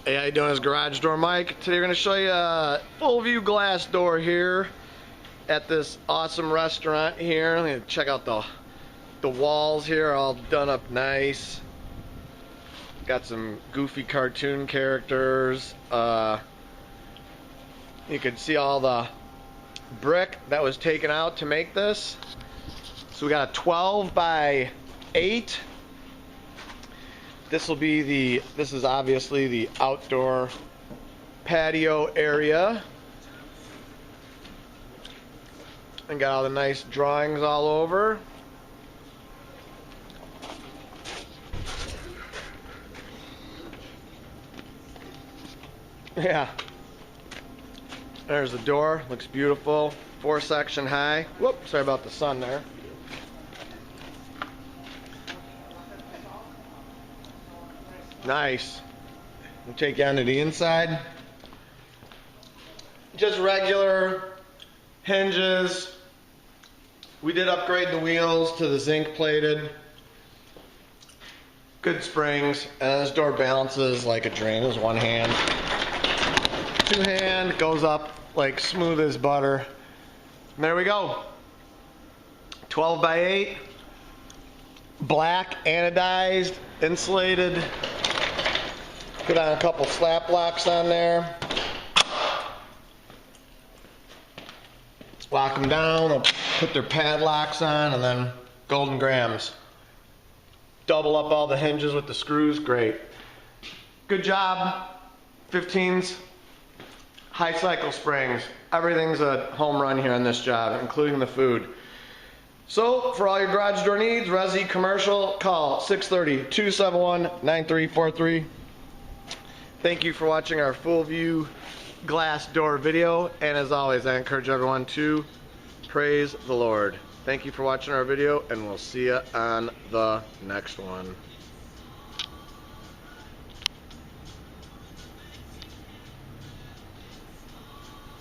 Hey, how you doing? It's Garage Door Mike. Today we're going to show you a full view glass door here at this awesome restaurant here. I'm going to check out the walls here, all done up nice. Got some goofy cartoon characters. You can see all the brick that was taken out to make this. So we got a 12 by 8. This is obviously the outdoor patio area. And got all the nice drawings all over. Yeah. There's the door, looks beautiful. 4-section high. Whoop, sorry about the sun there. Nice. We'll take you onto the inside. Just regular hinges. We did upgrade the wheels to the zinc plated. Good springs. And this door balances like a dream. There's one hand. 2 hand, goes up like smooth as butter. And there we go. 12 by 8. Black, anodized, insulated. Put on a couple slap locks on there. Lock them down, they'll put their padlocks on, and then golden grams. Double up all the hinges with the screws, great. Good job. 15s, high cycle springs. Everything's a home run here on this job, including the food. So, for all your garage door needs, Resi Commercial, call 630-271-9343. Thank you for watching our full view glass door video, and as always, I encourage everyone to praise the Lord. Thank you for watching our video, and we'll see you on the next one.